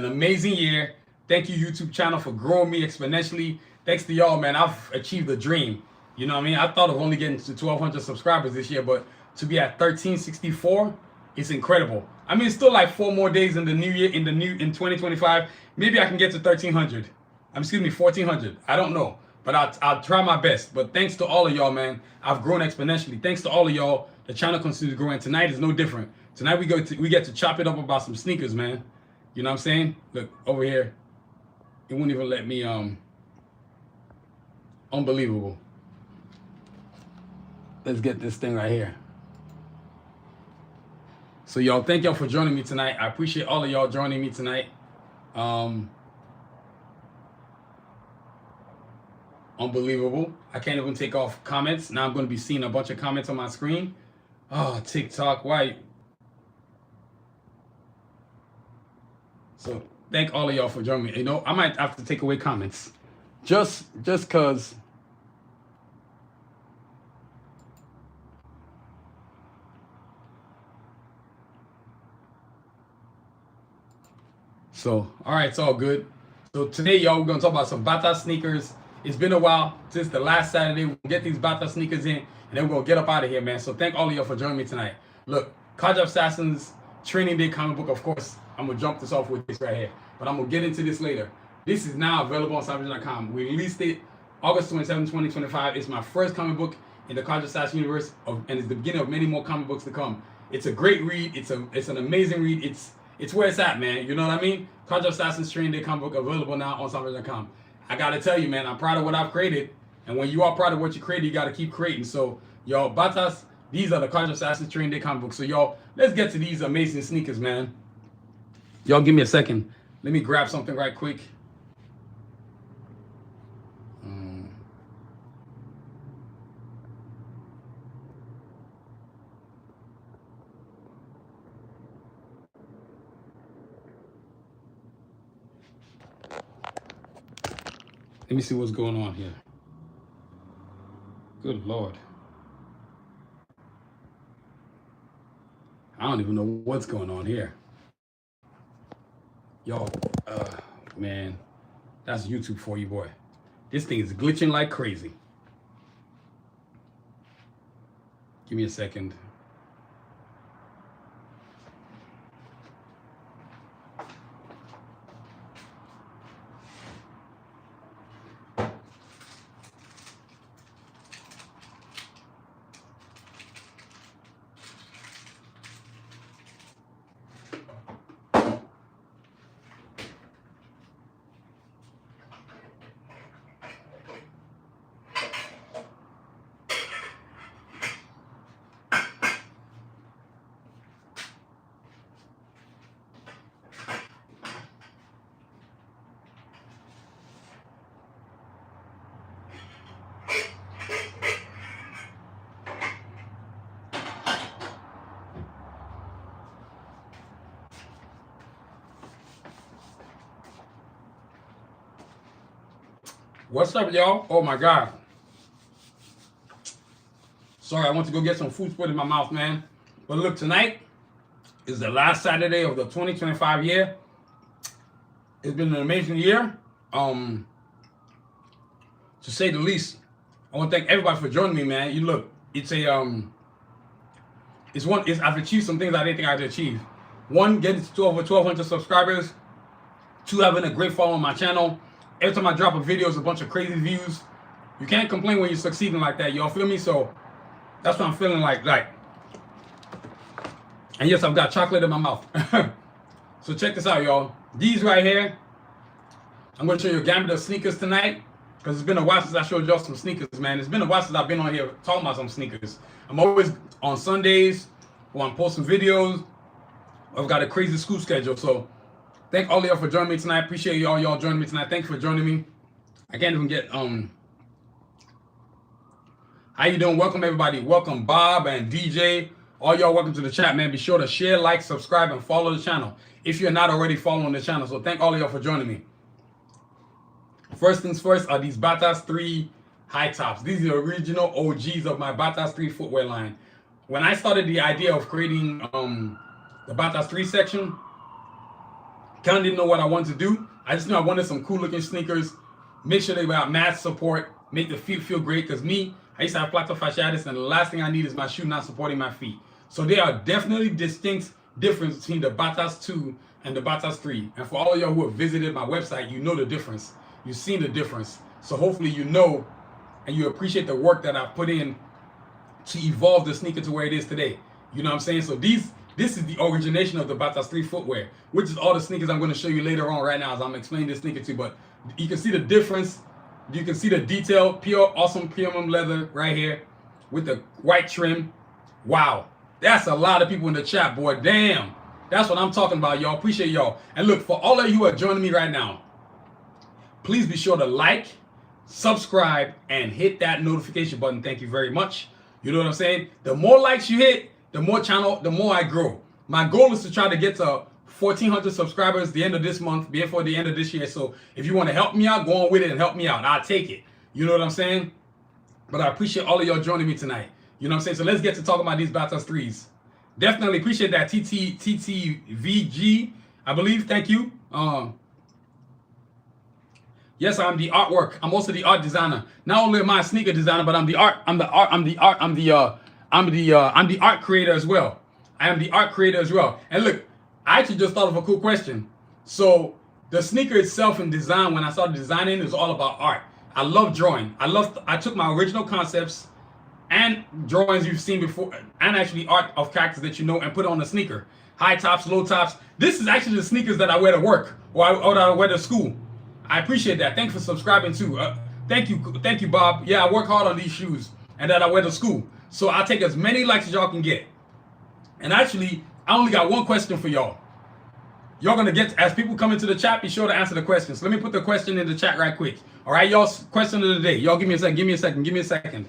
an amazing year. Thank you, YouTube channel, for growing me exponentially. Thanks to y'all, man. I've achieved a dream. You know what I mean? I thought of only getting to 1,200 subscribers this year, but to be at 1,364, it's incredible. I mean, it's still like 4 more days in the new year, in 2025. Maybe I can get to 1,300. Excuse me, 1,400. I don't know, but I'll try my best. But thanks to all of y'all, man. I've grown exponentially. Thanks to all of y'all. The channel continues to grow, and tonight is no different. Tonight we get to chop it up about some sneakers, man. You know what I'm saying? Look over here. It won't even let me. Unbelievable. Let's get this thing right here. So y'all, thank y'all for joining me tonight. I appreciate all of y'all joining me tonight. Unbelievable. I can't even take off comments. Now I'm going to be seeing a bunch of comments on my screen. Oh, TikTok, why? So thank all of y'all for joining me. You know, I might have to take away comments. Just cause. So, all right, it's all good. So today, y'all, we're gonna talk about some Batazr sneakers. It's been a while since the last Saturday. We'll get these Batazr sneakers in, and then we're gonna get up out of here, man. So thank all of y'all for joining me tonight. Look, College of Assassins Training Day comic book, of course. I'm gonna jump this off with this right here, but I'm gonna get into this later. This is now available on Savage.com. We released it August 27, 2025. It's my first comic book in the College of Assassins universe, and it's the beginning of many more comic books to come. It's a great read. It's an amazing read. It's where it's at, man. You know what I mean? College of Assassins Training Day comic book available now on Savage.com. I gotta tell you, man, I'm proud of what I've created, and when you are proud of what you created, you gotta keep creating. So, y'all, Batazr, these are the College of Assassins Training Day comic books. So, y'all, let's get to these amazing sneakers, man. Y'all, give me a second. Let me grab something right quick. Let me see what's going on here. Good Lord. I don't even know what's going on here. Yo, man, that's YouTube for you, boy. This thing is glitching like crazy. Give me a second. What's up, y'all? Oh my God. Sorry, I went to go get some food to put in my mouth, man. But look, tonight is the last Saturday of the 2025 year. It's been an amazing year, to say the least. I want to thank everybody for joining me, man. You look, it's a I've achieved some things I didn't think I'd achieve. One, getting to over 1,200 subscribers. Two, having a great following on my channel. Every time I drop a video, it's a bunch of crazy views. You can't complain when you're succeeding like that. Y'all feel me? So that's what I'm feeling like. And yes, I've got chocolate in my mouth. So check this out, y'all. These right here, I'm going to show you a gamut of sneakers tonight, because it's been a while since I showed y'all some sneakers, man. It's been a while since I've been on here talking about some sneakers. I'm always on Sundays when I'm posting videos. I've got a crazy school schedule, so thank all of y'all for joining me tonight. Appreciate y'all joining me tonight. Thank you for joining me. I can't even get how you doing? Welcome everybody. Welcome Bob and DJ. All y'all welcome to the chat, man. Be sure to share, like, subscribe, and follow the channel if you're not already following the channel. So thank all of y'all for joining me. First things first are these Batazr 3 high tops. These are the original OGs of my Batazr 3 footwear line. When I started the idea of creating the Batazr 3 section, Kind of didn't know what I wanted to do. I just knew I wanted some cool looking sneakers. Make sure they got mass support. Make the feet feel great. Because me, I used to have plantar fasciitis, and the last thing I need is my shoe not supporting my feet. So there are definitely distinct difference between the Batazr 2 and the Batazr 3. And for all of y'all who have visited my website, you know the difference. You've seen the difference. So hopefully you know and you appreciate the work that I've put in to evolve the sneaker to where it is today. You know what I'm saying? So this is the origination of the Batazr 3 footwear, which is all the sneakers I'm going to show you later on right now as I'm explaining this sneaker to you. But you can see the difference. You can see the detail, pure awesome premium leather right here with the white trim. Wow. That's a lot of people in the chat, boy. Damn. That's what I'm talking about, y'all. Appreciate y'all. And look, for all of you who are joining me right now, please be sure to like, subscribe, and hit that notification button. Thank you very much. You know what I'm saying? The more likes you hit, the more I grow. My goal is to try to get to 1,400 subscribers the end of this month, before the end of this year. So if you want to help me out, go on with it and help me out. I'll take it. You know what I'm saying? But I appreciate all of y'all joining me tonight. You know what I'm saying? So let's get to talking about these Batazr 3s. Definitely appreciate that TTVG, I believe. Thank you. Yes, I'm the artwork. I'm also the art designer. Not only am I a sneaker designer, but I'm the art creator as well. I am the art creator as well. And look, I actually just thought of a cool question. So the sneaker itself and design, when I started designing, it was all about art. I love drawing. I took my original concepts and drawings you've seen before, and actually art of characters that you know, and put on a sneaker. High tops, low tops. This is actually the sneakers that I wear to work or that I wear to school. I appreciate that. Thanks for subscribing too. Thank you, Bob. Yeah, I work hard on these shoes and that I wear to school. So I'll take as many likes as y'all can get. And actually, I only got one question for y'all. Y'all gonna get, as people come into the chat, be sure to answer the questions. So let me put the question in the chat right quick. All right, y'all, question of the day. Y'all give me a second, give me a second, give me a second.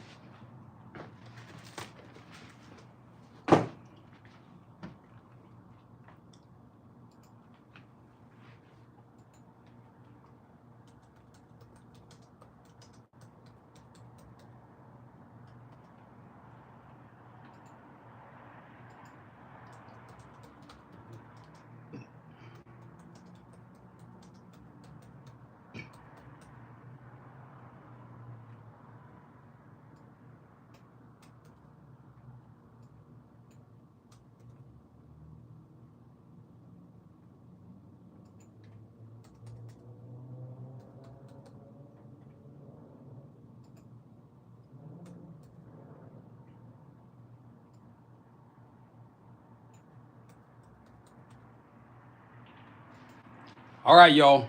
All right, y'all.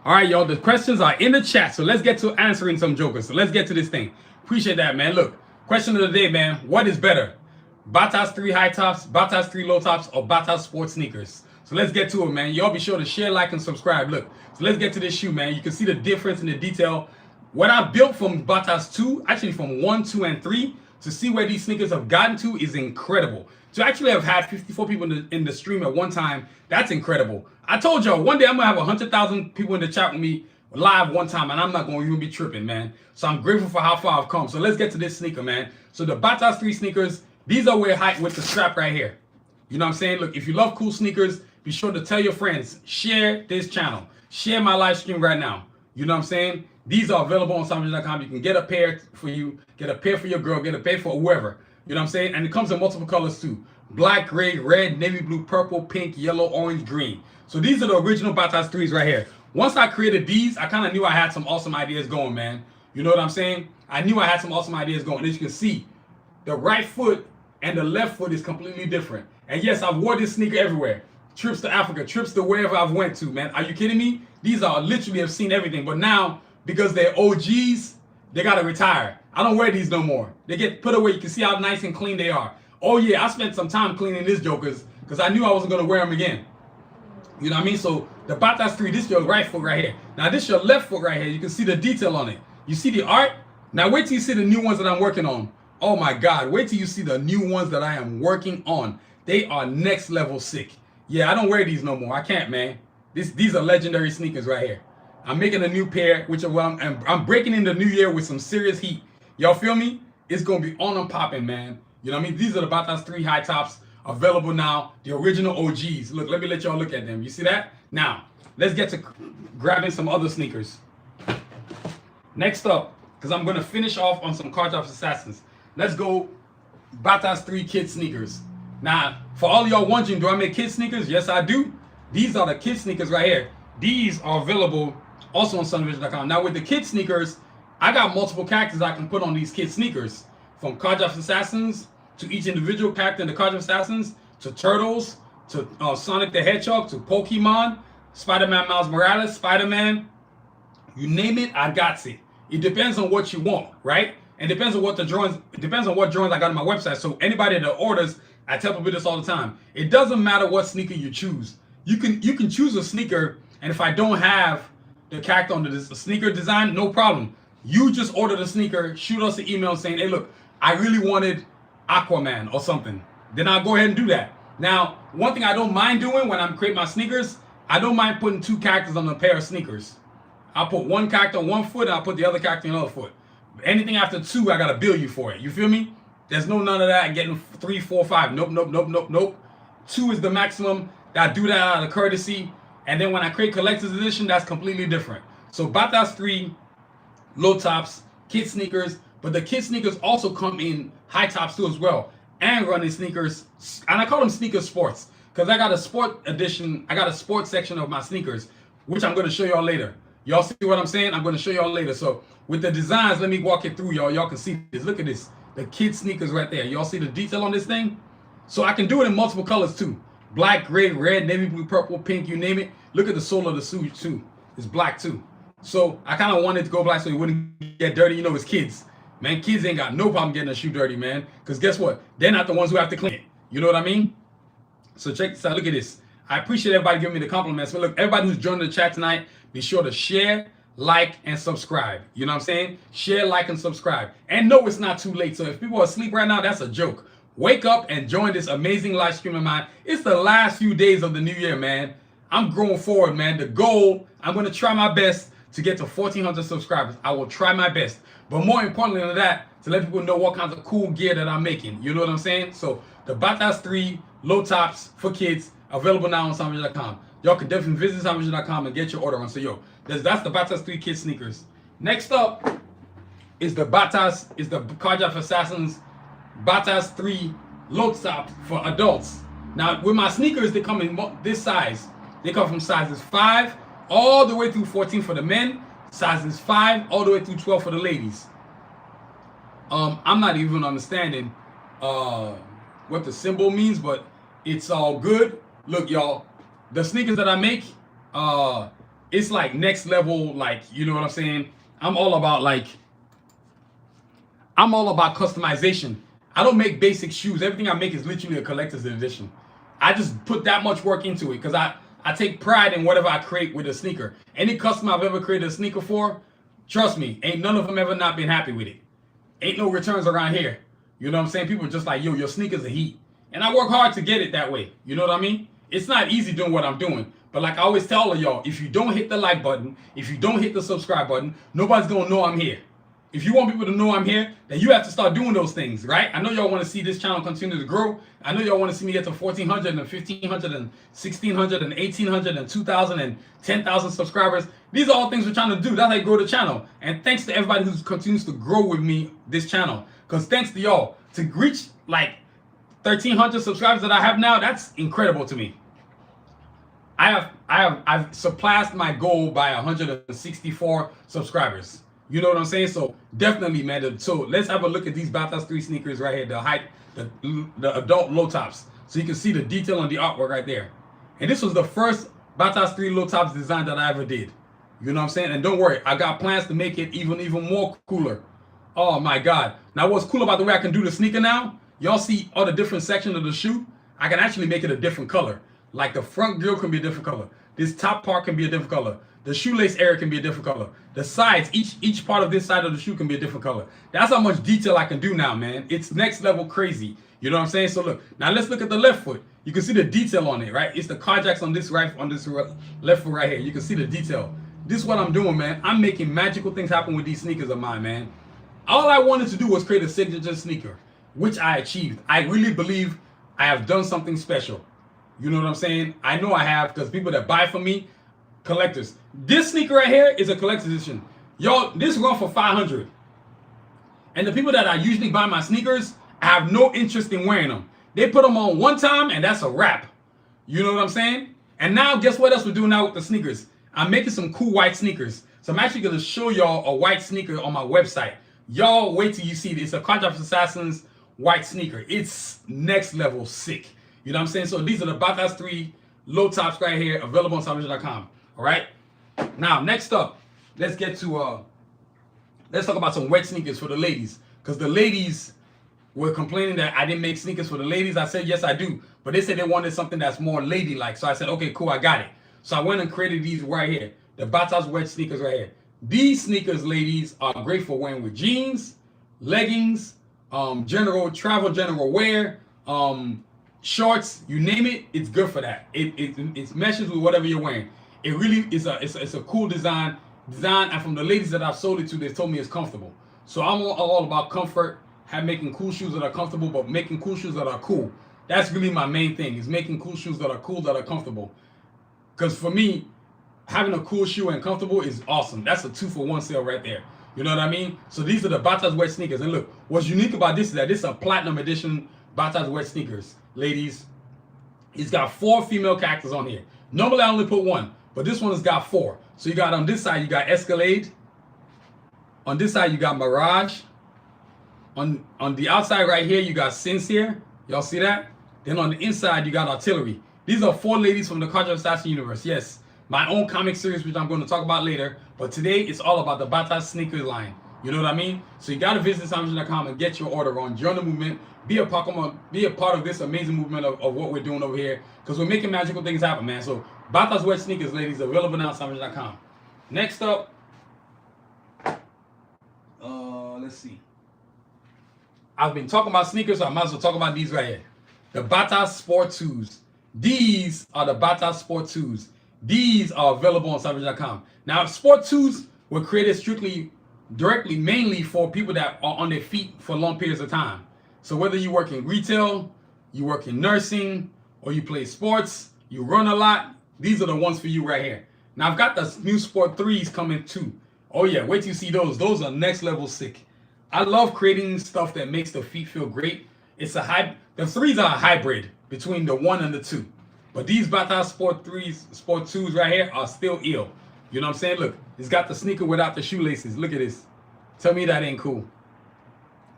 All right, y'all. The questions are in the chat, so let's get to answering some jokers. So let's get to this thing. Appreciate that, man. Look, question of the day, man. What is better? Batazr 3 high tops, Batazr 3 low tops, or Batazr sports sneakers? So let's get to it, man. Y'all be sure to share, like, and subscribe. Look, so let's get to this shoe, man. You can see the difference in the detail. What I built from Batazr 2, actually from 1, 2, and 3, to see where these sneakers have gotten to is incredible. To actually have had 54 people in the stream at one time, that's incredible. I told y'all, one day I'm going to have 100,000 people in the chat with me live one time, and I'm not going to even be tripping, man. So I'm grateful for how far I've come. So let's get to this sneaker, man. So the Batazr 3 sneakers, these are wear height with the strap right here. You know what I'm saying? Look, if you love cool sneakers, be sure to tell your friends. Share this channel. Share my live stream right now. You know what I'm saying? These are available on Sanusi.com. You can get a pair for you, get a pair for your girl, get a pair for whoever. You know what I'm saying? And it comes in multiple colors too. Black, gray, red, navy blue, purple, pink, yellow, orange, green. So these are the original Batazr 3s right here. Once I created these, I kind of knew I had some awesome ideas going, man. You know what I'm saying? I knew I had some awesome ideas going. As you can see, the right foot and the left foot is completely different. And yes, I've worn this sneaker everywhere. Trips to Africa, trips to wherever I've went to, man. Are you kidding me? These are literally, have seen everything. But now, because they're OGs, they got to retire. I don't wear these no more. They get put away. You can see how nice and clean they are. Oh yeah, I spent some time cleaning these jokers because I knew I wasn't going to wear them again. You know what I mean? So the Batazr 3, this is your right foot right here. Now this is your left foot right here. You can see the detail on it. You see the art? Now wait till you see the new ones that I'm working on. Oh my God, wait till you see the new ones that I am working on. They are next level sick. Yeah, I don't wear these no more. I can't, man. These are legendary sneakers right here. I'm making a new pair, which I'm breaking in the new year with some serious heat. Y'all feel me? It's going to be on and popping, man. You know what I mean? These are the Batazr 3 high tops available now. The original OGs. Look, let me let y'all look at them. You see that? Now, let's get to grabbing some other sneakers. Next up, because I'm going to finish off on some Cardiff Assassins. Let's go Batazr 3 kid sneakers. Now, for all y'all wondering, do I make kid sneakers? Yes, I do. These are the kid sneakers right here. These are available also on sunvision.com. Now, with the kid sneakers, I got multiple characters I can put on these kid sneakers. From Cardiff Assassins to each individual character in the Cardiff Assassins, to Turtles, to Sonic the Hedgehog, to Pokemon, Spider-Man Miles Morales, Spider-Man. You name it, I got it. It depends on what you want, right? And depends on what the drawings. It depends on what drawings I got on my website. So anybody that orders, I tell people this all the time. It doesn't matter what sneaker you choose. You can choose a sneaker, and if I don't have the character on the sneaker design, no problem. You just order the sneaker, shoot us an email saying, "Hey, look, I really wanted Aquaman or something." Then I'll go ahead and do that. Now, one thing I don't mind doing when I'm creating my sneakers, I don't mind putting two characters on a pair of sneakers. I'll put one character on one foot, and I'll put the other character on the other foot. Anything after two, I gotta bill you for it. You feel me? There's none of that getting 3, 4, 5. Nope, nope, nope, nope, nope. 2 is the maximum. I do that out of courtesy. And then when I create collector's edition, that's completely different. So Batazr 3, low tops, kid sneakers, but the kid sneakers also come in high tops too as well. And running sneakers, and I call them sneaker sports, because I got a sport edition, I got a sports section of my sneakers, which I'm gonna show y'all later. Y'all see what I'm saying? I'm gonna show y'all later. So with the designs, let me walk it through, y'all. Y'all can see this. Look at this. The kid sneakers right there. Y'all see the detail on this thing? So I can do it in multiple colors too. Black, gray, red, navy blue, purple, pink, you name it. Look at the sole of the suit too. It's black too. So I kind of wanted to go black so it wouldn't get dirty. You know, it's kids. Man, kids ain't got no problem getting a shoe dirty, man. Because guess what? They're not the ones who have to clean it. You know what I mean? So check this out. Look at this. I appreciate everybody giving me the compliments. But look, everybody who's joining the chat tonight, be sure to share, like, and subscribe. You know what I'm saying? Share, like, and subscribe. And no, it's not too late. So if people are asleep right now, that's a joke. Wake up and join this amazing live stream of mine. It's the last few days of the new year, man. I'm growing forward, man. The goal, I'm going to try my best to get to 1,400 subscribers. I will try my best. But more importantly than that, to let people know what kinds of cool gear that I'm making. You know what I'm saying? So the Batazr 3 low tops for kids, available now on sunvision.com. Y'all can definitely visit sunvision.com and get your order on. So yo, that's the Batazr 3 kid sneakers. Next up is the Cardiff Assassins Batazr 3 low top for adults. Now with my sneakers, they come in this size. They come from sizes 5 all the way through 14 for the men, sizes 5 all the way through 12 for the ladies. I'm not even understanding what the symbol means, but it's all good. Look, y'all, the sneakers that I make, it's like next level, like, you know what I'm saying? I'm all about customization. I don't make basic shoes. Everything I make is literally a collector's edition. I just put that much work into it because I take pride in whatever I create with a sneaker. Any customer I've ever created a sneaker for, trust me, ain't none of them ever not been happy with it. Ain't no returns around here. You know what I'm saying? People are just like, yo, your sneakers are heat. And I work hard to get it that way. You know what I mean? It's not easy doing what I'm doing. But like I always tell all of y'all, if you don't hit the like button, if you don't hit the subscribe button, nobody's going to know I'm here. If you want people to know I'm here, then you have to start doing those things, right? I know y'all want to see this channel continue to grow. I know y'all want to see me get to 1,400 and 1,500 and 1,600 and 1,800 and 2,000 and 10,000 subscribers. These are all things we're trying to do. That's how you grow the channel. And thanks to everybody who continues to grow with me this channel. Because thanks to y'all, to reach like 1,300 subscribers that I have now, that's incredible to me. I've surpassed my goal by 164 subscribers. You know what I'm saying? So definitely, man. So let's have a look at these Batazr 3 sneakers right here. The adult low tops. So you can see the detail on the artwork right there. And this was the first Batazr 3 low tops design that I ever did. You know what I'm saying? And don't worry, I got plans to make it even more cooler. Oh my God. Now what's cool about the way I can do the sneaker now? Y'all see all the different sections of the shoe? I can actually make it a different color. Like the front grill can be a different color. This top part can be a different color. The shoelace area can be a different color. The sides, each part of this side of the shoe can be a different color. That's how much detail I can do now, man. It's next level crazy. You know what I'm saying? So look, now let's look at the left foot. You can see the detail on it, right? It's the carjacks on this left foot right here. You can see the detail. This is what I'm doing, man. I'm making magical things happen with these sneakers of mine, man. All I wanted to do was create a signature sneaker, which I achieved. I really believe I have done something special. You know what I'm saying? I know I have, because people that buy from me, collectors. This sneaker right here is a collector's edition. Y'all, this run for 500. And the people that I usually buy my sneakers, I have no interest in wearing them. They put them on one time and that's a wrap. You know what I'm saying? And now guess what else we're doing now with the sneakers? I'm making some cool white sneakers. So I'm actually going to show y'all a white sneaker on my website. Y'all wait till you see this. It's a Cardiac Assassins white sneaker. It's next level sick. You know what I'm saying? So these are the Batazr 3 low tops right here, available on salvation.com. All right? Now, next up, let's get to let's talk about some wet sneakers for the ladies. Because the ladies were complaining that I didn't make sneakers for the ladies. I said, yes, I do. But they said they wanted something that's more ladylike. So I said, okay, cool, I got it. So I went and created these right here. The Batazr wet sneakers right here. These sneakers, ladies, are great for wearing with jeans, leggings, general wear, shorts, you name it, it's good for that. It meshes with whatever you're wearing. It really is it's a cool design, and from the ladies that I've sold it to, they told me it's comfortable. So I'm all about comfort, making cool shoes that are comfortable, but making cool shoes that are cool. That's really my main thing, is making cool shoes that are cool, that are comfortable. Because for me, having a cool shoe and comfortable is awesome. That's a 2-for-1 sale right there. You know what I mean? So these are the Batazr wet sneakers. And look, what's unique about this is that this is a platinum edition Batazr wet sneakers. Ladies, it's got 4 female characters on here. Normally I only put 1, but this one has got 4. So you got on this side, you got Escalade. On this side, you got Mirage. On the outside right here, you got Sincere. Y'all see that? Then on the inside, you got Artillery. These are 4 ladies from the Cardiac Assassin universe. Yes, my own comic series, which I'm going to talk about later. But today, it's all about the Batazr sneakers line. You know what I mean? So you got to visit Sanusi.com and get your order on. Join the movement. Be a part of this amazing movement of what we're doing over here. Because we're making magical things happen, man. So Batazr wet sneakers, ladies, available now on Sanusi.com. Next up, let's see. I've been talking about sneakers, so I might as well talk about these right here. The Batazr Sport 2s. These are the Batazr Sport 2s. These are available on Savage.com. Now, Sport 2s were created mainly for people that are on their feet for long periods of time. So whether you work in retail, you work in nursing, or you play sports, you run a lot, these are the ones for you right here. Now, I've got the new Sport 3s coming too. Oh yeah, wait till you see those. Those are next level sick. I love creating stuff that makes the feet feel great. The 3s are a hybrid between the 1 and the 2. But these Batazr Sport 3s, Sport 2s right here are still ill. You know what I'm saying? Look, it's got the sneaker without the shoelaces. Look at this. Tell me that ain't cool.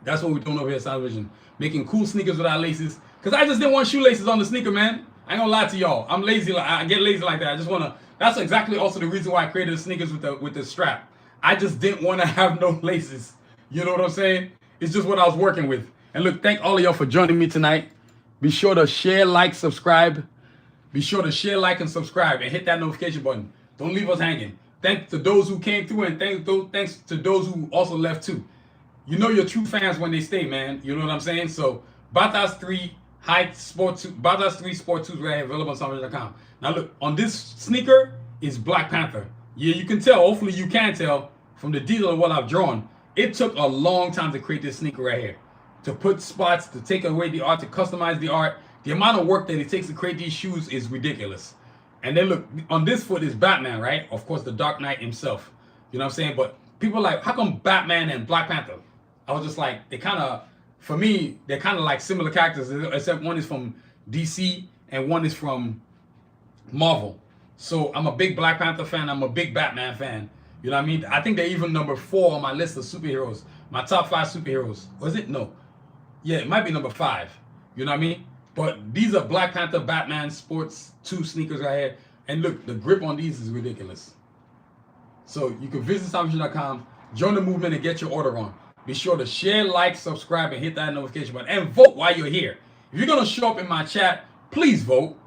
That's what we're doing over here at Sound Vision. Making cool sneakers without laces. Because I just didn't want shoelaces on the sneaker, man. I ain't gonna lie to y'all. I'm lazy. I get lazy like that. I just wanna. That's exactly also the reason why I created the sneakers with the strap. I just didn't want to have no laces. You know what I'm saying? It's just what I was working with. And look, thank all of y'all for joining me tonight. Be sure to share, like, subscribe. Be sure to share, like, and subscribe, and hit that notification button. Don't leave us hanging. Thanks to those who came through, and thanks to those who also left too. You know your true fans when they stay, man. You know what I'm saying? So Batazr 3 Batazr 3 Sport 2s right here, available on Samsung.com. Now look, on this sneaker is Black Panther. Yeah, you can tell. Hopefully you can tell from the detail of what I've drawn. It took a long time to create this sneaker right here. To put spots, to take away the art, to customize the art. The amount of work that it takes to create these shoes is ridiculous. And then look, on this foot is Batman, right? Of course, the Dark Knight himself. You know what I'm saying? But people are like, how come Batman and Black Panther? I was just like, for me, they're kind of like similar characters, except one is from DC and one is from Marvel. So I'm a big Black Panther fan. I'm a big Batman fan. You know what I mean? I think they're even number 4 on my list of superheroes. My top 5 superheroes. Was it? No. Yeah, it might be number 5. You know what I mean? But these are Black Panther, Batman, Sports 2 sneakers right here. And look, the grip on these is ridiculous. So you can visit SoundVision.com, join the movement, and get your order on. Be sure to share, like, subscribe, and hit that notification button. And vote while you're here. If you're going to show up in my chat, please vote.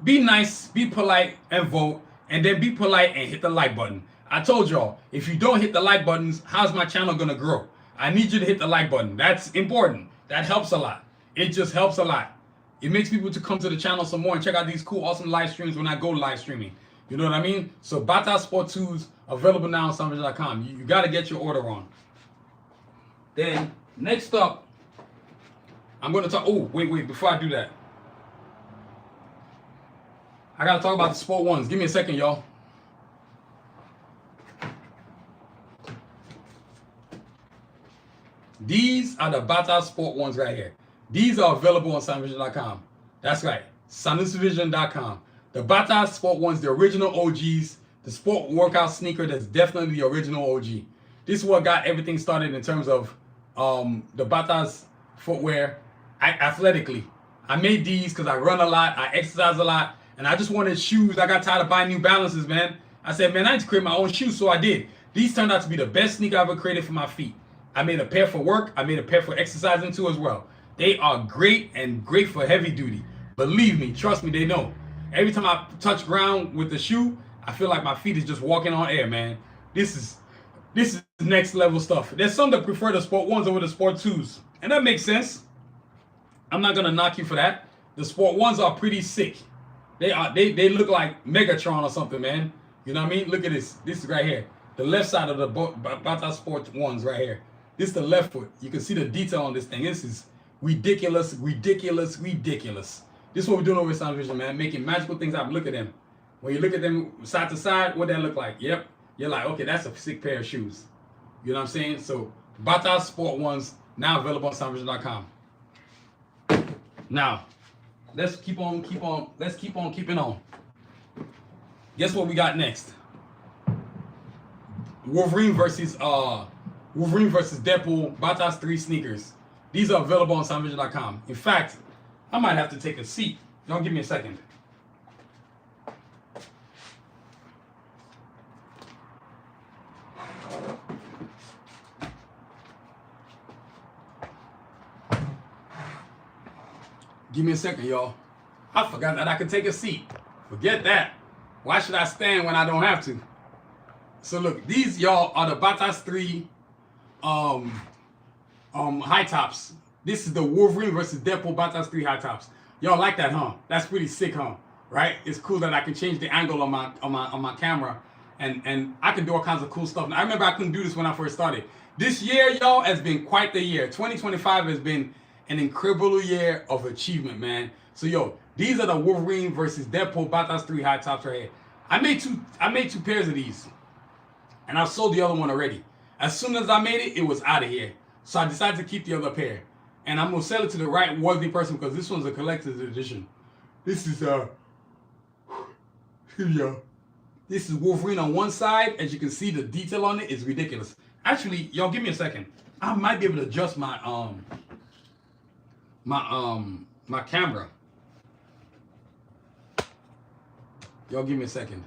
Be nice, be polite, and vote. And then be polite and hit the like button. I told y'all, if you don't hit the like buttons, how's my channel going to grow? I need you to hit the like button. That's important. That helps a lot. It just helps a lot. It makes people to come to the channel some more and check out these cool, awesome live streams when I go live streaming. You know what I mean? So Batazr Sport 2s available now on Samsung.com. You got to get your order on. Then next up, I'm going to talk. Oh, wait. Before I do that, I gotta talk about the sport ones. Give me a second, y'all. These are the Batazr sport ones right here. These are available on sanusivision.com. That's right, sanusivision.com. The Batazr sport ones, the original OGs, the sport workout sneaker that's definitely the original OG. This is what got everything started in terms of the Batazr footwear athletically. I made these because I run a lot, I exercise a lot, and I just wanted shoes. I got tired of buying New Balances, man. I said, man, I need to create my own shoes, so I did. These turned out to be the best sneaker I ever created for my feet. I made a pair for work. I made a pair for exercising too as well. They are great and great for heavy duty. Believe me, trust me, they know. Every time I touch ground with the shoe, I feel like my feet is just walking on air, man. This is next level stuff. There's some that prefer the sport ones over the sport twos, and that makes sense. I'm not gonna knock you for that. The sport ones are pretty sick. They look like Megatron or something, man. You know what I mean? Look at this. This is right here. The left side of the Batazr sport ones right here. This is the left foot. You can see the detail on this thing. This is ridiculous, ridiculous, ridiculous. This is what we're doing over at Sanusi, man. Making magical things happen. Look at them. When you look at them side to side, what that look like? Yep. You're like, okay, that's a sick pair of shoes. You know what I'm saying? So Batazr sport ones now available on sanusi.com. Now, let's keep on keeping on. Guess what we got next? Wolverine versus Deadpool Batazr 3 sneakers. These are available on sanusi.com. In fact, I might have to take a seat. Don't give me a second. Give me a second, y'all. I forgot that I could take a seat. Forget that. Why should I stand when I don't have to? So look, these y'all are the Batazr 3 high tops. This is the Wolverine versus Deadpool Batazr 3 high tops. Y'all like that, huh? That's pretty sick, huh? Right? It's cool that I can change the angle on my camera, and I can do all kinds of cool stuff. Now, I remember I couldn't do this when I first started. This year, y'all, has been quite the year. 2025 has been an incredible year of achievement, man. So yo, these are the Wolverine versus Deadpool Batazr 3 high tops right here. I made two pairs of these, and I sold the other one already. As soon as I made it, it was out of here. So I decided to keep the other pair, and I'm gonna sell it to the right worthy person because this one's a collector's edition. This is this is Wolverine on one side. As you can see, the detail on it is ridiculous. Actually, y'all, give me a second. I might be able to adjust my my camera. Y'all give me a second.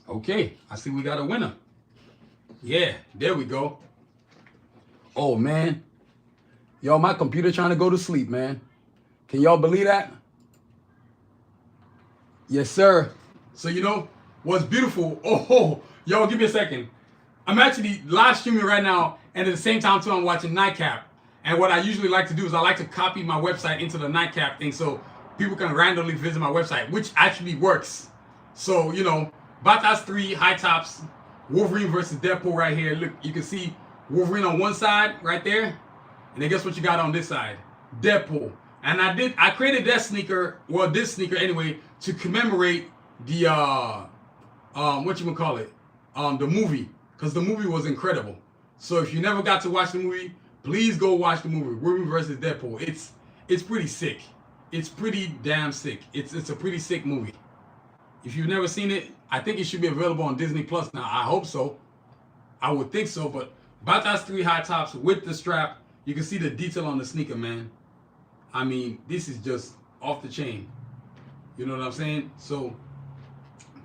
Okay, I see we got a winner. Yeah, there we go. Oh man. Y'all, my computer trying to go to sleep, man. Can y'all believe that? Yes, sir. So you know what's beautiful? Oh, y'all, give me a second. I'm actually live streaming right now, and at the same time too, I'm watching Nightcap. And what I usually like to do is I like to copy my website into the Nightcap thing so people can randomly visit my website, which actually works. So, you know, Batazr 3 high tops, Wolverine versus Deadpool right here. Look, you can see Wolverine on one side right there, and then guess what you got on this side? Deadpool. And I created that sneaker, well, this sneaker anyway, to commemorate the the movie, because the movie was incredible. So if you never got to watch the movie, please go watch the movie, Wolverine versus Deadpool. It's pretty sick. It's pretty damn sick. It's a pretty sick movie. If you've never seen it, I think it should be available on Disney Plus now. I hope so. I would think so. But Batazr 3 high tops with the strap. You can see the detail on the sneaker, man. I mean, this is just off the chain. You know what I'm saying? So,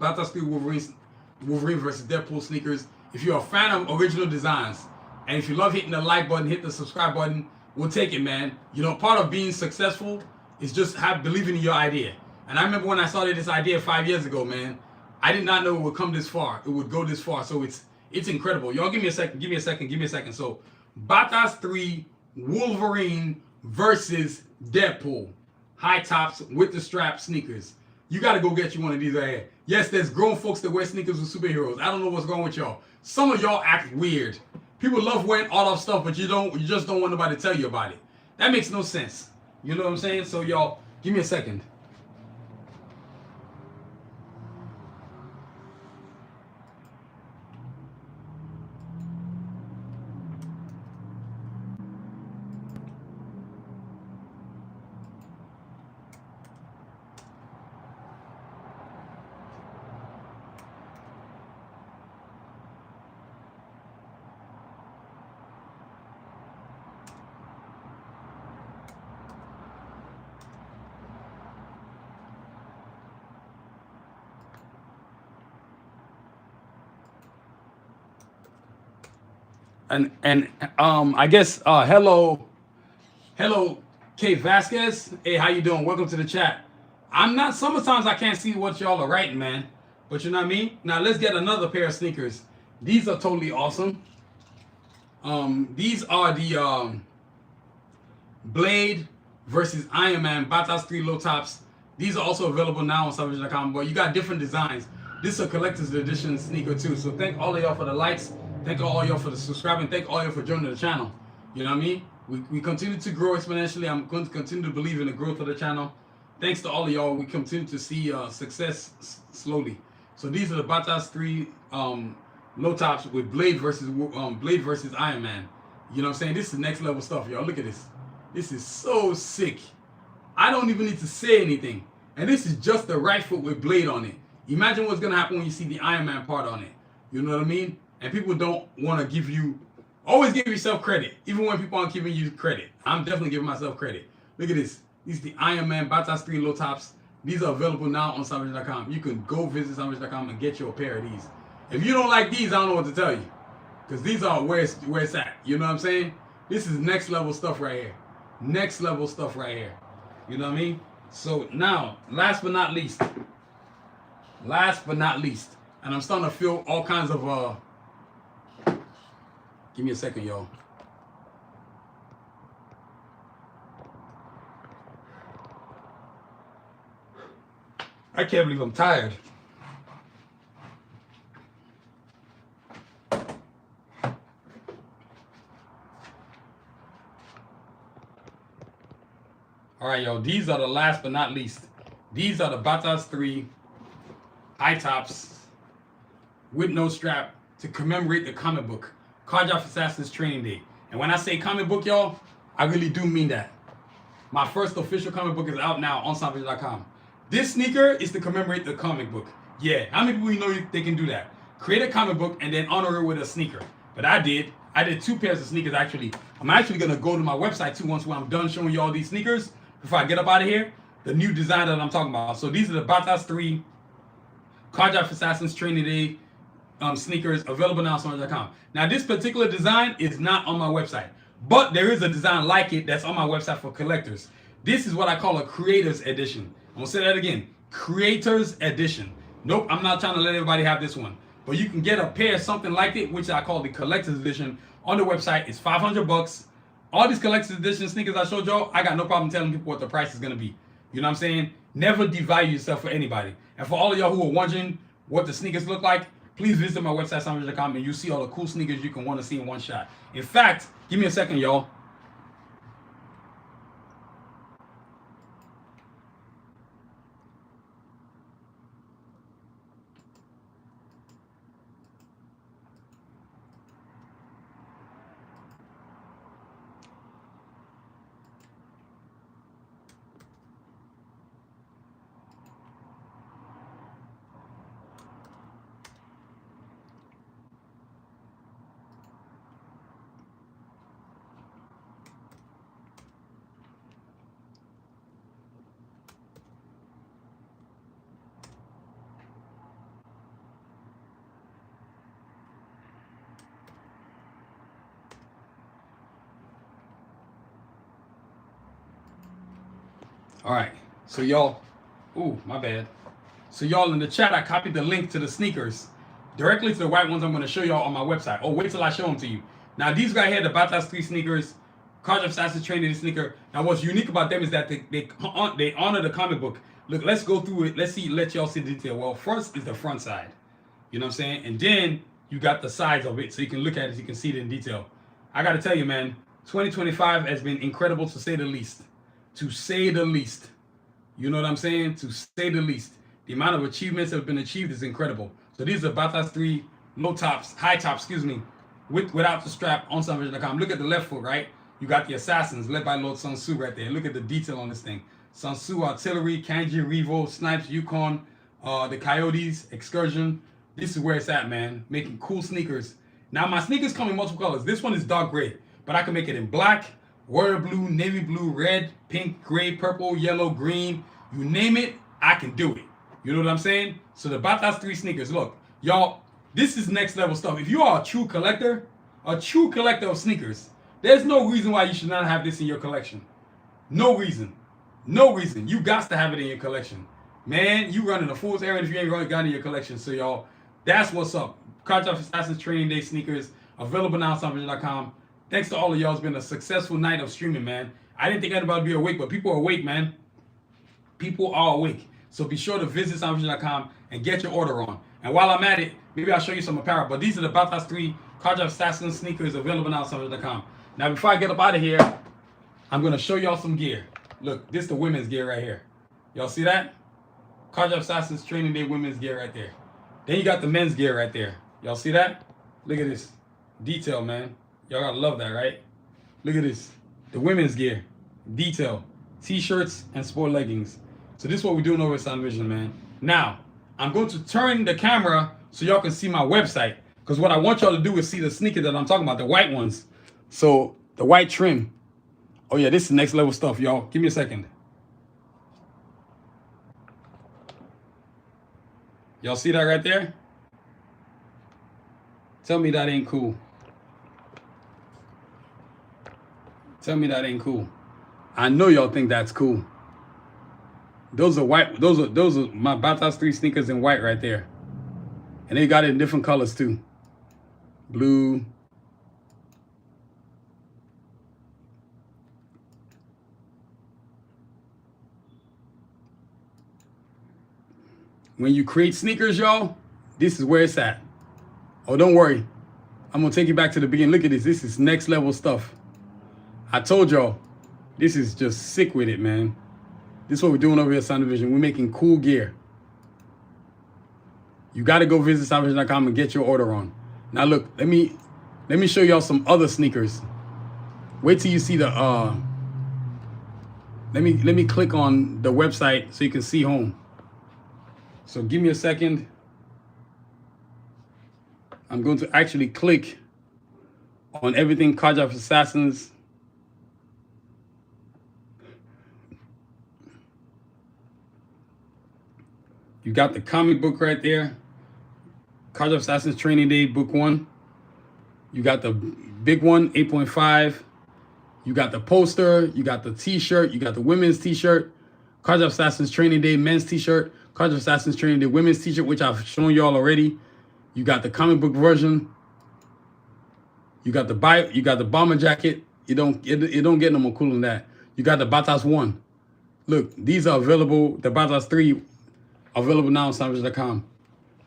Batazr 3 Wolverine versus Deadpool sneakers. If you're a fan of original designs, and if you love hitting the like button, hit the subscribe button, we'll take it, man. You know, part of being successful is just believing in your idea. And I remember when I started this idea 5 years ago, man, I did not know it would come this far. It would go this far. So it's incredible. Y'all give me a second. So Batazr 3 Wolverine versus Deadpool high tops with the strap sneakers. You got to go get you one of these right here. Yes, there's grown folks that wear sneakers with superheroes. I don't know what's wrong with y'all. Some of y'all act weird. people love wearing all of stuff, but you just don't want nobody to tell you about it. That makes no sense. You know what I'm saying? So y'all, give me a second. And I guess hello Kate Vasquez. Hey, how you doing? Welcome to the chat. I'm not, sometimes I can't see what y'all are writing, man. But you know what I mean? Now let's get another pair of sneakers. These are totally awesome. These are the Blade versus Iron Man Batazr 3 low tops. These are also available now on Savage.com, but you got different designs. This is a collector's edition sneaker too. So thank all of y'all for the likes. Thank all of y'all for the subscribing. Thank all of y'all for joining the channel. You know what I mean? We continue to grow exponentially. I'm going to continue to believe in the growth of the channel. Thanks to all of y'all, we continue to see success slowly. So these are the Batazr 3 low tops with Blade versus Iron Man. You know what I'm saying? This is next level stuff, y'all. Look at this. This is so sick. I don't even need to say anything. And this is just the right foot with Blade on it. Imagine what's gonna happen when you see the Iron Man part on it. You know what I mean? And people don't want to give you, always give yourself credit, even when people aren't giving you credit. I'm definitely giving myself credit. Look at this. These are the Iron Man Batazr 3 low tops. These are available now on Savage.com. You can go visit Savage.com and get you a pair of these. If you don't like these, I don't know what to tell you. Because these are where it's at. You know what I'm saying? This is next level stuff right here. Next level stuff right here. You know what I mean? So now, last but not least, and I'm starting to feel all kinds of give me a second, y'all. I can't believe I'm tired. All right, y'all. These are the last but not least. These are the Batazr 3 high tops with no strap to commemorate the comic book, Cardiac Assassin's Training Day. And when I say comic book, y'all, I really do mean that. My first official comic book is out now on Savage.com. This sneaker is to commemorate the comic book. Yeah, how many people you know they can do that? Create a comic book and then honor it with a sneaker. But I did 2 pairs of sneakers actually. I'm actually gonna go to my website too once when I'm done showing you all these sneakers. Before I get up out of here, the new design that I'm talking about. So these are the Batazr 3 Cardiac Assassin's Training Day sneakers available now on Savage.com. Now this particular design is not on my website, but there is a design like it that's on my website for collectors. This is what I call a creator's edition. I'm gonna say that again, creator's edition. Nope, I'm not trying to let everybody have this one, but you can get a pair, something like it, which I call the collector's edition on the website. It's $500. All these collector's edition sneakers I showed y'all, I got no problem telling people what the price is gonna be. You know what I'm saying? Never devalue yourself for anybody. And for all of y'all who are wondering what the sneakers look like, please visit my website, Sanusi.com, and you see all the cool sneakers you can want to see in one shot. In fact, give me a second, y'all. All right, so y'all, ooh, my bad. So y'all in the chat, I copied the link to the sneakers directly to the white ones I'm going to show y'all on my website. Oh, wait till I show them to you. Now these right here, the Batazr 3 sneakers, Cardiac Assassin's Training Day sneaker. Now what's unique about them is that they honor the comic book. Look, let's go through it. Let y'all see the detail. Well, first is the front side. You know what I'm saying? And then you got the size of it, so you can look at it, you can see it in detail. I got to tell you, man, 2025 has been incredible to say the least. To say the least. You know what I'm saying? To say the least. The amount of achievements that have been achieved is incredible. So these are Batazr 3 high tops, excuse me, without the strap on SanusiVision.com. Look at the left foot, right? You got the assassins led by Lord Sanusi right there. Look at the detail on this thing. Sanusi, Artillery, Kanji, Revo, Snipes, Yukon, the Coyotes, Excursion. This is where it's at, man. Making cool sneakers. Now, my sneakers come in multiple colors. This one is dark gray, but I can make it in black, royal blue, navy blue, red, pink, gray, purple, yellow, green. You name it, I can do it. You know what I'm saying? So the Batazr 3 sneakers, look, y'all, this is next level stuff. If you are a true collector of sneakers, there's no reason why you should not have this in your collection. No reason. No reason. You got to have it in your collection. Man, you running a fool's errand if you ain't got it in your collection. So y'all, that's what's up. Cartoff Assassins Training Day sneakers, available now on SanusiVision.com. Thanks to all of y'all. It's been a successful night of streaming, man. I didn't think anybody would be awake, but people are awake, man. People are awake. So be sure to visit SanusiVision.com and get your order on. And while I'm at it, maybe I'll show you some apparel. But these are the Batazr 3 Cartoff Assassins sneakers available now on SanusiVision.com. Now, before I get up out of here, I'm going to show y'all some gear. Look, this is the women's gear right here. Y'all see that? Cartoff Assassins Training Day women's gear right there. Then you got the men's gear right there. Y'all see that? Look at this. Detail, man. Y'all gotta love that, right? Look at this. The women's gear. Detail. T-shirts and sport leggings. So this is what we're doing over at SanusiVision, man. Now, I'm going to turn the camera so y'all can see my website. Because what I want y'all to do is see the sneakers that I'm talking about, the white ones. So, the white trim. Oh yeah, this is next level stuff, y'all. Give me a second. Y'all see that right there? Tell me that ain't cool. Tell me that ain't cool. I know y'all think that's cool. Those are white. Those are my Batazr 3 sneakers in white right there. And they got it in different colors too. Blue. When you create sneakers, y'all, this is where it's at. Oh, don't worry. I'm going to take you back to the beginning. Look at this. This is next level stuff. I told y'all, this is just sick with it, man. This is what we're doing over here at SanusiVision. We're making cool gear. You got to go visit SanusiVision.com and get your order on. Now, look, let me show y'all some other sneakers. Wait till you see the, let me click on the website so you can see home. So give me a second. I'm going to actually click on everything Cartoff Assassins. You got the comic book right there. Cartoff Assassins Training Day Book 1. You got the big one, 8.5. You got the poster. You got the t-shirt. You got the women's t-shirt. Cartoff Assassins Training Day men's t-shirt. Cartoff Assassins Training Day women's t-shirt, which I've shown y'all already. You got the comic book version. You got the bomber jacket. It don't get no more cool than that. You got the Batazr 1. Look, these are available. The Batazr 3 available now on SanusiVision.com.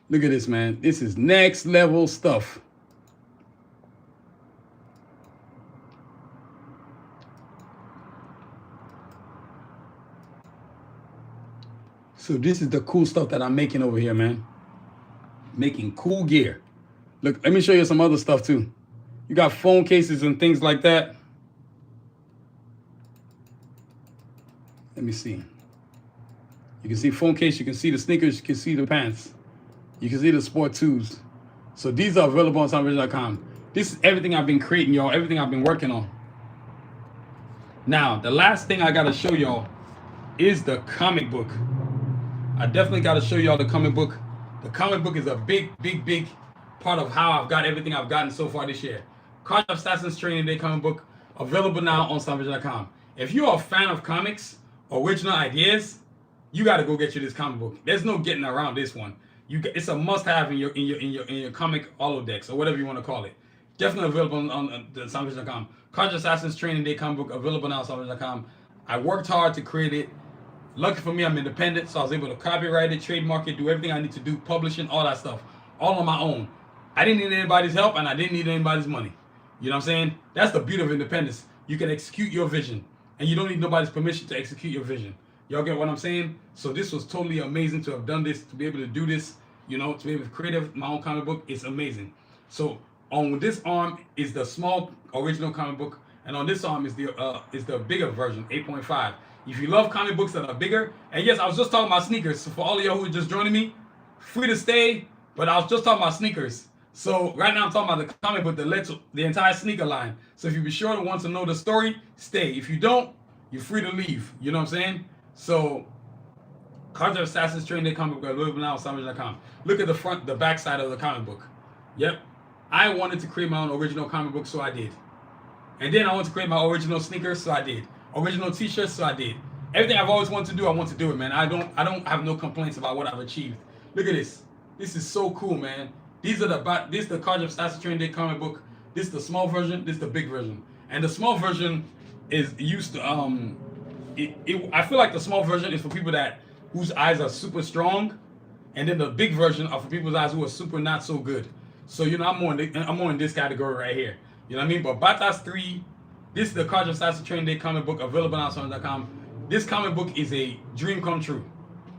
Look at this, man. This is next level stuff. So this is the cool stuff that I'm making over here, man. Making cool gear. Look, let me show you some other stuff too. You got phone cases and things like that. Let me see. You can see phone case, you can see the sneakers, you can see the pants. You can see the sport twos. So these are available on SanusiVision.com. This is everything I've been creating, y'all. Everything I've been working on. Now, the last thing I got to show y'all is the comic book. I definitely got to show y'all the comic book. The comic book is a big part of how I've got everything I've gotten so far this year. Cartoff Assassins Training Day comic book, available now on SanusiVision.com. If you're a fan of comics, original ideas, you got to go get you this comic book. There's no getting around this one. It's a must-have in your comic Holodex or whatever you want to call it. Definitely available on the SanusiVision.com. Cartoff Assassins Training Day comic book, available now on SanusiVision.com. I worked hard to create it. Lucky for me, I'm independent, so I was able to copyright it, trademark it, do everything I need to do, publishing, all that stuff, all on my own. I didn't need anybody's help and I didn't need anybody's money. You know what I'm saying? That's the beauty of independence. You can execute your vision and you don't need nobody's permission to execute your vision. Y'all get what I'm saying? So this was totally amazing to have done this, to be able to do this, you know, to be able to create my own comic book. It's amazing. So on this arm is the small original comic book, and on this arm is the bigger version, 8.5. If you love comic books that are bigger, and yes, I was just talking about sneakers. So for all of y'all who are just joining me, free to stay, but I was just talking about sneakers. So right now I'm talking about the comic book that led to the entire sneaker line. So if you be sure to want to know the story, stay. If you don't, you're free to leave. You know what I'm saying? So Cards of Assassins Training Day comic book available now on Sanusi.com. Look at the back side of the comic book. Yep. I wanted to create my own original comic book, so I did. And then I wanted to create my original sneakers, so I did. Original t-shirts, so I did. Everything I've always wanted to do, I want to do it, man. I don't have no complaints about what I've achieved. Look at this. This is so cool, man. This is the Cards of Assassins Training Day comic book. This is the small version, this is the big version. And the small version is used to I feel like the small version is for people whose eyes are super strong, and then the big version are for people's eyes who are super not so good. So you know, I'm more in this category right here. You know what I mean? But Batazr 3, this is the Cards of Assassins Training Day comic book available on Amazon.com. This comic book is a dream come true.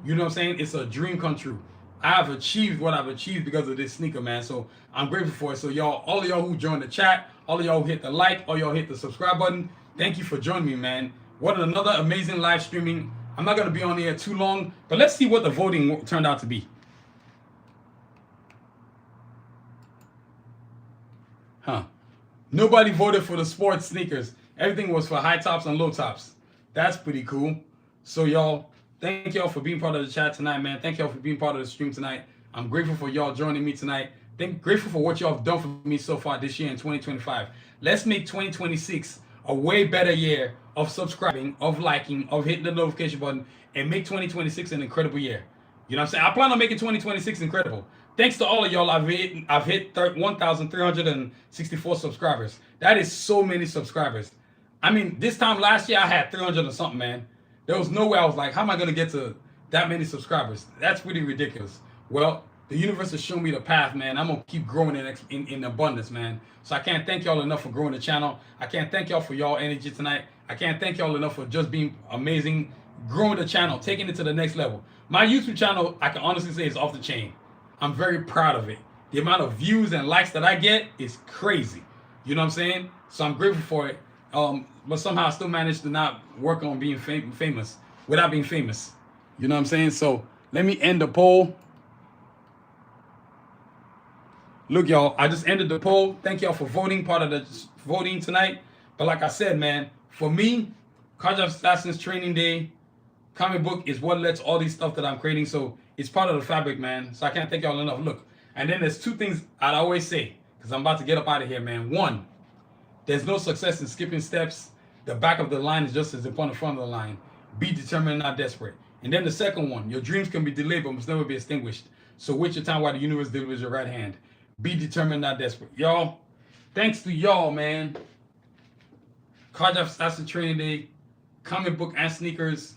You know what I'm saying? It's a dream come true. I have achieved what I've achieved because of this sneaker, man. So I'm grateful for it. So y'all, all of y'all who joined the chat, all of y'all who hit the like, all y'all hit the subscribe button, thank you for joining me, man. What another amazing live streaming. I'm not going to be on here too long, but let's see what the voting turned out to be. Huh. Nobody voted for the sports sneakers. Everything was for high tops and low tops. That's pretty cool. So y'all, thank y'all for being part of the chat tonight, man. Thank y'all for being part of the stream tonight. I'm grateful for y'all joining me tonight. Grateful for what y'all have done for me so far this year in 2025. Let's make 2026 a way better year of subscribing, of liking, of hitting the notification button, and make 2026 an incredible year. You know what I'm saying? I plan on making 2026 incredible. Thanks to all of y'all, I've hit 1,364 subscribers. That is so many subscribers. I mean, this time last year I had 300 or something, man. There was no way I was like, how am I going to get to that many subscribers? That's pretty ridiculous. Well, the universe has shown me the path, man. I'm going to keep growing in abundance, man. So I can't thank y'all enough for growing the channel. I can't thank y'all for y'all energy tonight. I can't thank y'all enough for just being amazing, growing the channel, taking it to the next level. My YouTube channel, I can honestly say, is off the chain. I'm very proud of it. The amount of views and likes that I get is crazy. You know what I'm saying? So I'm grateful for it. But somehow I still managed to not work on being famous without being famous. You know what I'm saying? So let me end the poll. Look, y'all, I just ended the poll. Thank y'all for voting, part of the voting tonight. But like I said, man, for me, Cards of Assassins Training Day comic book is what lets all these stuff that I'm creating. So it's part of the fabric, man. So I can't thank y'all enough. Look, and then there's two things I'd always say, because I'm about to get up out of here, man. One, there's no success in skipping steps. The back of the line is just as important as the front of the line. Be determined, not desperate. And then the second one, your dreams can be delayed but must never be extinguished. So wait your time while the universe delivers your right hand. Be determined, not desperate. Y'all, thanks to y'all, man. Cards of Assassins Training Day, comic book and sneakers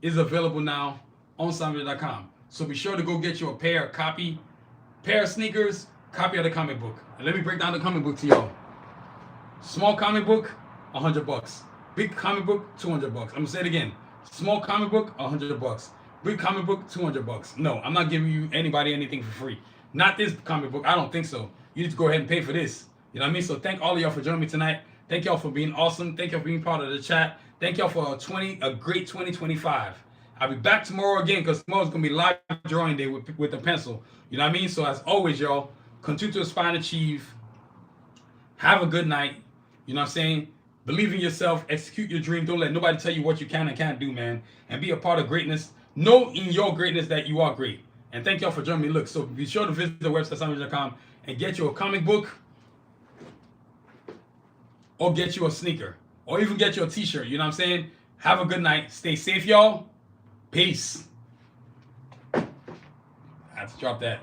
is available now on Sanusi.com. So be sure to go get you a pair of sneakers, copy of the comic book. And let me break down the comic book to y'all. Small comic book, $100. Big comic book, $200. I'm gonna say it again. Small comic book, $100. Big comic book, $200. No, I'm not giving you anybody anything for free. Not this comic book. I don't think so. You need to go ahead and pay for this. You know what I mean? So thank all of y'all for joining me tonight. Thank y'all for being awesome. Thank y'all for being part of the chat. Thank y'all for a great 2025. I'll be back tomorrow again because tomorrow's going to be live drawing day with a pencil. You know what I mean? So as always, y'all, continue to aspire and achieve. Have a good night. You know what I'm saying? Believe in yourself. Execute your dream. Don't let nobody tell you what you can and can't do, man. And be a part of greatness. Know in your greatness that you are great. And thank y'all for joining me. Look, so be sure to visit the website, Sanusi.com, and get you a comic book or get you a sneaker or even get you a t-shirt. You know what I'm saying? Have a good night. Stay safe, y'all. Peace. I have to drop that.